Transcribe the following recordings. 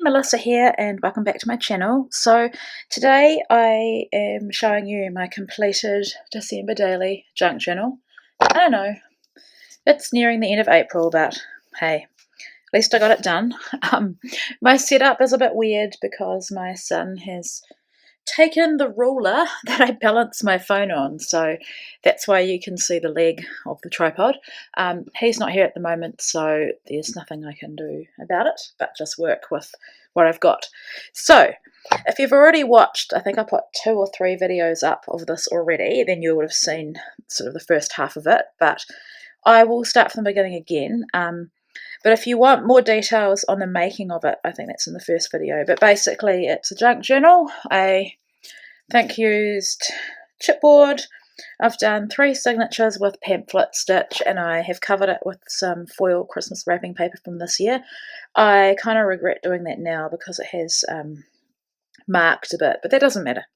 Melissa here and welcome back to my channel. So today I am showing you my completed December daily junk journal. I don't know, it's nearing the end of April, but hey, at least I got it done. My setup is a bit weird because my son has taken the ruler that I balance my phone on, so that's why you can see the leg of the tripod. He's not here at the moment, so there's nothing I can do about it but just work with what I've got. So if you've already watched, I think I put 2 or 3 videos up of this already, then you would have seen sort of the first half of it, but I will start from the beginning again. But if you want more details on the making of it, I think that's in the first video. But basically, it's a junk journal. I think used chipboard. I've done 3 signatures with pamphlet stitch, and I have covered it with some foil Christmas wrapping paper from this year. I kind of regret doing that now because it has marked a bit, but that doesn't matter.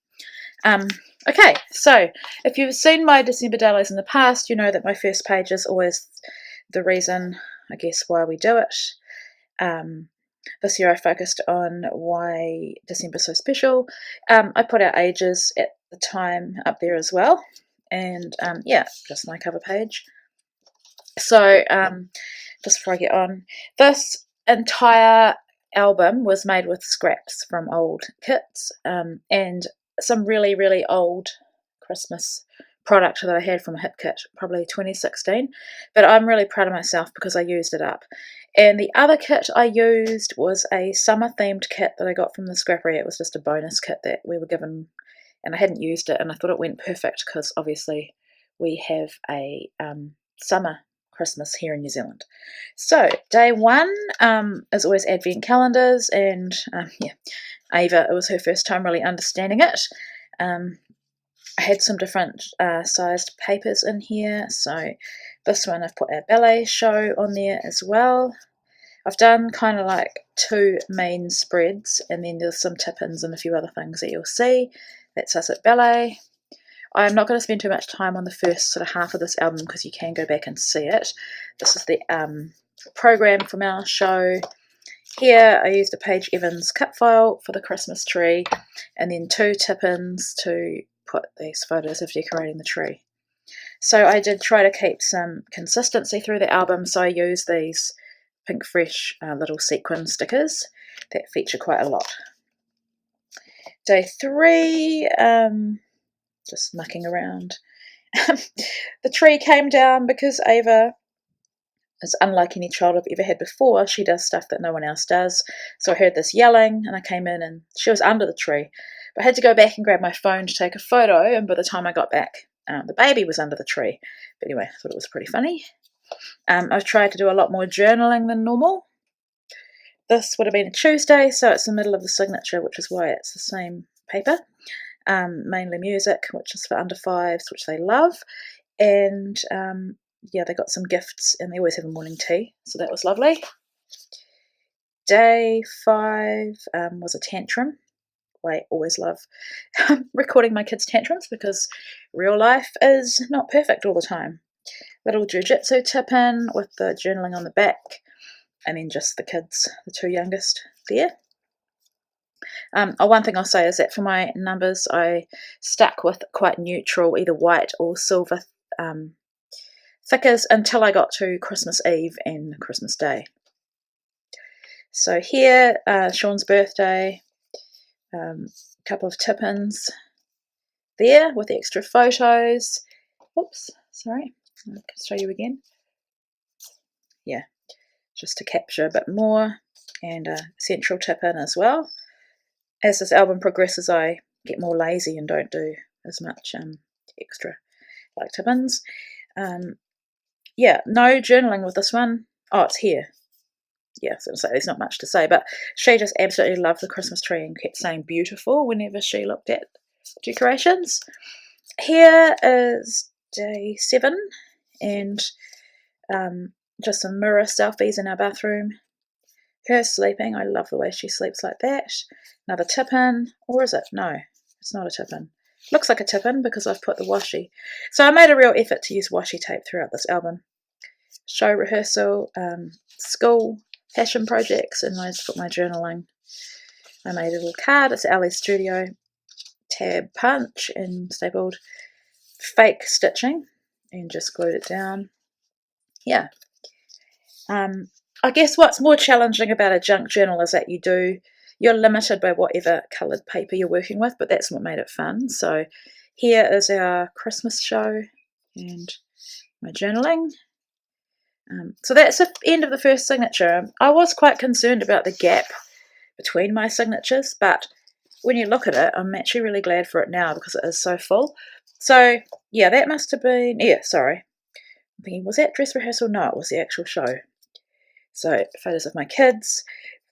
Okay, so if you've seen my December dailies in the past, you know that my first page is always the reason, I guess, why we do it. This year I focused on why December's so special. I put our ages at the time up there as well, and yeah, just my cover page. So just before I get on, this entire album was made with scraps from old kits and some really, really old Christmas product that I had from a hit kit, probably 2016, but I'm really proud of myself because I used it up. And the other kit I used was a summer themed kit that I got from the scrappery. It was just a bonus kit that we were given, and I hadn't used it, and I thought it went perfect because obviously we have a summer Christmas here in New Zealand. So day 1 is always advent calendars, and yeah, Ava, it was her first time really understanding it. I had some different sized papers in here, so this one I've put our ballet show on there as well. I've done kind of like 2 main spreads, and then there's some tip-ins and a few other things that you'll see. That's us at ballet. I'm not going to spend too much time on the first sort of half of this album because you can go back and see it. This is the program from our show. Here I used a Paige Evans cut file for the Christmas tree, and then 2 tip-ins to put these photos of decorating the tree. So I did try to keep some consistency through the album, so I used these Pink Fresh little sequin stickers that feature quite a lot. Day 3, just mucking around. The tree came down because Ava is unlike any child I've ever had before. She does stuff that no one else does. So I heard this yelling, and I came in, and she was under the tree. But I had to go back and grab my phone to take a photo, and by the time I got back, the baby was under the tree. But anyway, I thought it was pretty funny. I've tried to do a lot more journaling than normal. This would have been a Tuesday, so it's the middle of the signature, which is why it's the same paper. Mainly music, which is for under 5s, which they love. And yeah, they got some gifts, and they always have a morning tea, so that was lovely. Day 5 was a tantrum. I always love recording my kids' tantrums because real life is not perfect all the time. Little jiu-jitsu tip-in with the journaling on the back, and then just the kids, the 2 youngest there. One thing I'll say is that for my numbers, I stuck with quite neutral, either white or silver thickers until I got to Christmas Eve and Christmas Day. So here, Sean's birthday, a couple of tip-ins there with the extra photos. Oops, sorry, I can show you again. Yeah, just to capture a bit more, and a central tip-in as well. As this album progresses, I get more lazy and don't do as much extra like tip-ins. Yeah, no journaling with this one. Oh, it's here. Yeah, so there's not much to say, but she just absolutely loved the Christmas tree and kept saying beautiful whenever she looked at decorations. Here is day 7, and just some mirror selfies in our bathroom. Her sleeping, I love the way she sleeps like that. Another tip-in, or is it? No, it's not a tip-in. Looks like a tip-in because I've put the washi. So I made a real effort to use washi tape throughout this album. Show rehearsal, school, passion projects, and I just put my journaling I made a little card. It's Ali's Studio tab punch and stapled fake stitching and just glued it down. Yeah. I guess what's more challenging about a junk journal is that you're limited by whatever coloured paper you're working with, but that's what made it fun. So here is our Christmas show and my journaling. So that's the end of the first signature. I was quite concerned about the gap between my signatures, but when you look at it, I'm actually really glad for it now because it is so full. So yeah, that must have been, sorry. I'm thinking, was that dress rehearsal? No, it was the actual show. So photos of my kids.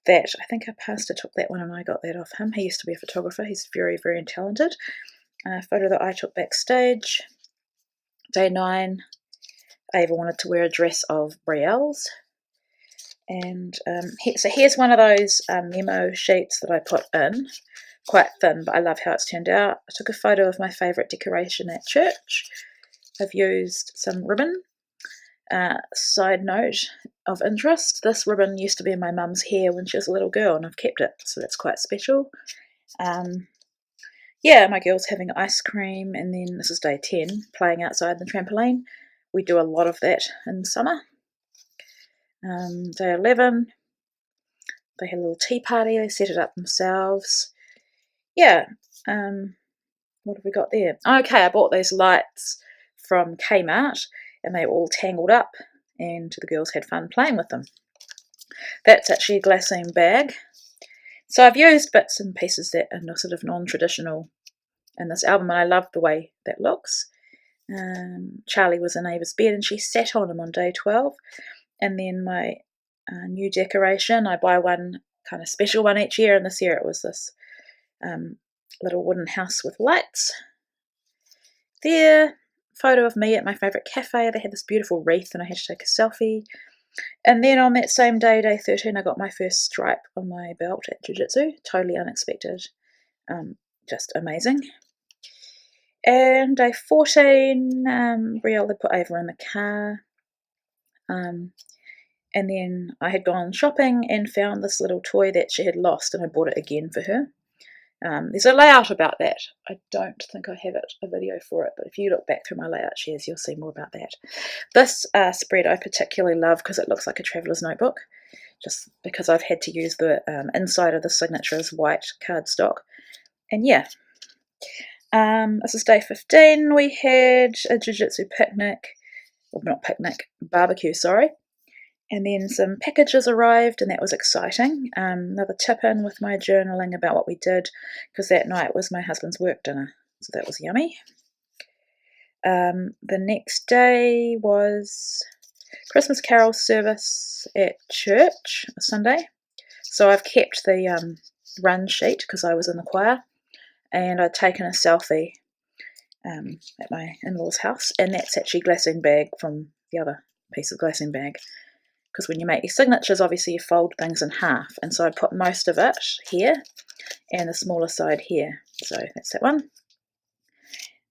That, I think our pastor took that one and I got that off him. He used to be a photographer. He's very, very talented. A photo that I took backstage. Day 9. Ava wanted to wear a dress of Brielle's. And so here's one of those memo sheets that I put in. Quite thin, but I love how it's turned out. I took a photo of my favourite decoration at church. I've used some ribbon. Side note of interest, this ribbon used to be in my mum's hair when she was a little girl, and I've kept it, so that's quite special. Yeah, my girl's having ice cream, and then this is day 10, playing outside the trampoline. We do a lot of that in summer. Day 11, they had a little tea party, they set it up themselves. Yeah, what have we got there? Okay, I bought those lights from Kmart, and they were all tangled up, and the girls had fun playing with them. That's actually a glassine bag. So I've used bits and pieces that are sort of non-traditional in this album, and I love the way that looks. Charlie was in Ava's bed, and she sat on him on day 12. And then my new decoration, I buy one kind of special one each year, and this year it was this little wooden house with lights. There, photo of me at my favourite cafe. They had this beautiful wreath and I had to take a selfie. And then on that same day, day 13, I got my first stripe on my belt at Jiu-Jitsu. Totally unexpected. Just amazing. And day 14, Brielle had put Ava in the car. And then I had gone shopping and found this little toy that she had lost, and I bought it again for her. There's a layout about that. I don't think I have a video for it, but if you look back through my layout shares, you'll see more about that. This spread I particularly love because it looks like a traveller's notebook, just because I've had to use the inside of the signature as white cardstock. And yeah, this is day 15. We had a jiu-jitsu picnic, well, not picnic, barbecue, sorry. And then some packages arrived, and that was exciting. Another tip in with my journaling about what we did, because that night was my husband's work dinner, so that was yummy. The next day was Christmas carol service at church, Sunday. So I've kept the run sheet because I was in the choir, and I'd taken a selfie at my in-laws' house, and that's actually glassine bag from the other piece of glassine bag. Because when you make your signatures, obviously you fold things in half. And so I put most of it here and the smaller side here. So that's that one.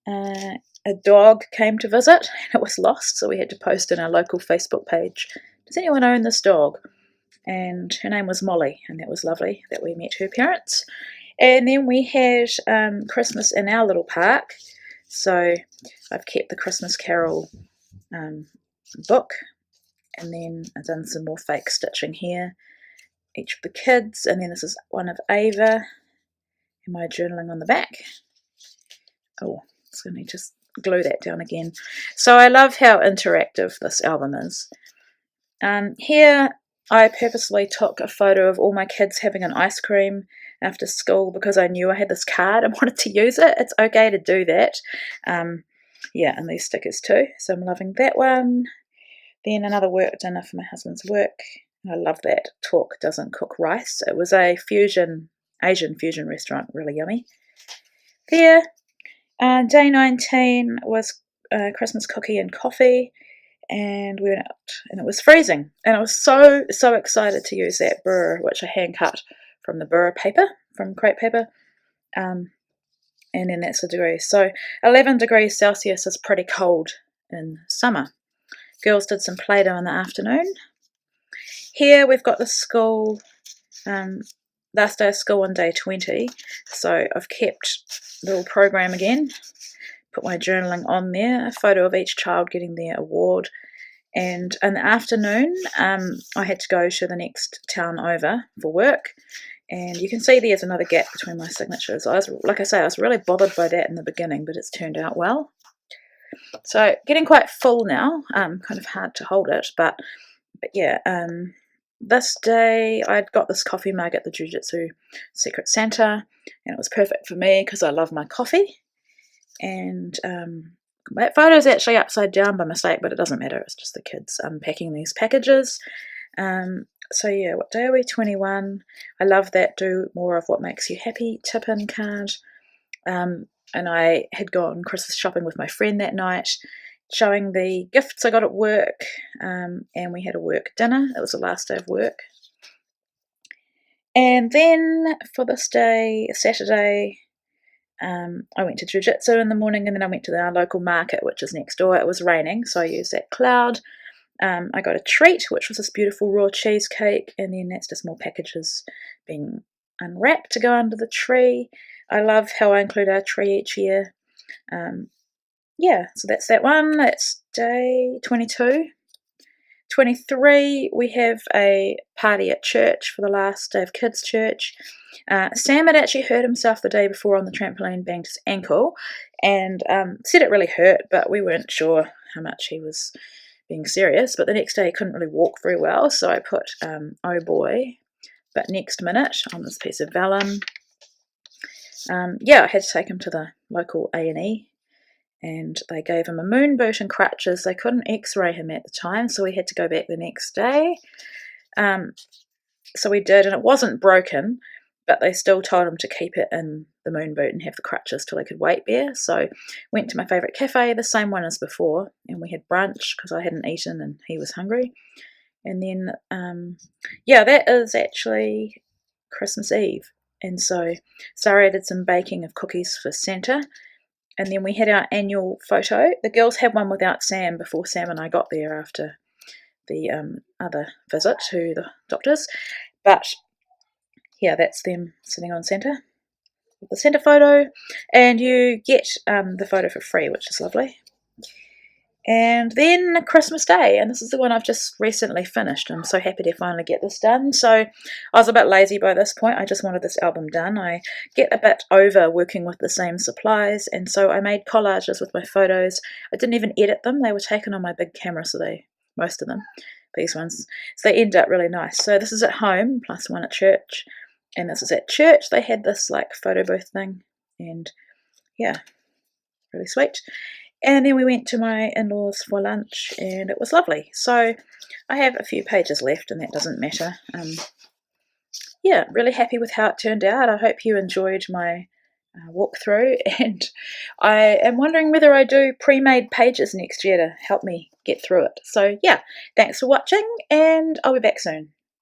A dog came to visit and it was lost, so we had to post in our local Facebook page, does anyone own this dog? And her name was Molly, and that was lovely that we met her parents. And then we had Christmas in our little park. So I've kept the Christmas Carol book. And then I've done some more fake stitching here, each of the kids, and then this is one of Ava, and my journaling on the back. Oh, it's going to just glue that down again. So I love how interactive this album is. Here I purposely took a photo of all my kids having an ice cream after school because I knew I had this card and wanted to use it. It's okay to do that. Yeah, and these stickers too, so I'm loving that one. Then another work dinner for my husband's work. I love that. Talk Doesn't Cook Rice. It was a Asian fusion restaurant, really yummy. There, day 19 was Christmas cookie and coffee, and we went out, and it was freezing. And I was so excited to use that burr, which I hand cut from the burr paper, from crepe paper. And then that's the degrees. So 11 degrees Celsius is pretty cold in summer. Girls did some Play-Doh in the afternoon. Here we've got the school last day of school on day 20, so I've kept the little program again, put my journaling on there, a photo of each child getting their award, and in the afternoon I had to go to the next town over for work, and you can see there's another gap between my signatures. Like I say, I was really bothered by that in the beginning, but it's turned out well. So getting quite full now, kind of hard to hold it, but yeah, this day I'd got this coffee mug at the Jiu-Jitsu Secret Santa, and it was perfect for me because I love my coffee. And that photo is actually upside down by mistake, but it doesn't matter, it's just the kids unpacking these packages. So yeah, what day are we? 21. I love that do more of what makes you happy tip-in card. And I had gone Christmas shopping with my friend that night, showing the gifts I got at work, and we had a work dinner. It was the last day of work. And then for this day, Saturday, I went to Jiu-Jitsu in the morning, and then I went to our local market, which is next door. It was raining, so I used that cloud. I got a treat, which was this beautiful raw cheesecake, and then that's just more packages being unwrapped to go under the tree. I love how I include our tree each year. Yeah, so that's that one. That's day 22. 23, we have a party at church for the last day of kids' church. Sam had actually hurt himself the day before on the trampoline, banged his ankle, and said it really hurt, but we weren't sure how much he was being serious. But the next day he couldn't really walk very well, so I put "Oh boy," but next minute on this piece of vellum. Yeah, I had to take him to the local A&E, and they gave him a moon boot and crutches. They couldn't x-ray him at the time, so we had to go back the next day. So we did, and it wasn't broken, but they still told him to keep it in the moon boot and have the crutches till he could weight bear. So went to my favourite cafe, the same one as before, and we had brunch because I hadn't eaten and he was hungry. And then, yeah, that is actually Christmas Eve. And so Sarah did some baking of cookies for Santa. And then we had our annual photo. The girls had one without Sam before Sam and I got there after the other visit to the doctors. But yeah, that's them sitting on Santa with the Santa photo. And you get the photo for free, which is lovely. And then Christmas Day, and this is the one I've just recently finished. I'm so happy to finally get this done. So I was a bit lazy by this point. I just wanted this album done. I get a bit over working with the same supplies, and so I made collages with my photos. I didn't even edit them. They were taken on my big camera, so most of them, these ones, so they end up really nice. So this is at home, plus one at church, and this is at church. They had this like photo booth thing, and yeah, really sweet. And then we went to my in-laws for lunch, and it was lovely. So I have a few pages left, and that doesn't matter. Yeah, really happy with how it turned out. I hope you enjoyed my walkthrough, and I am wondering whether I do pre-made pages next year to help me get through it. So yeah, thanks for watching, and I'll be back soon.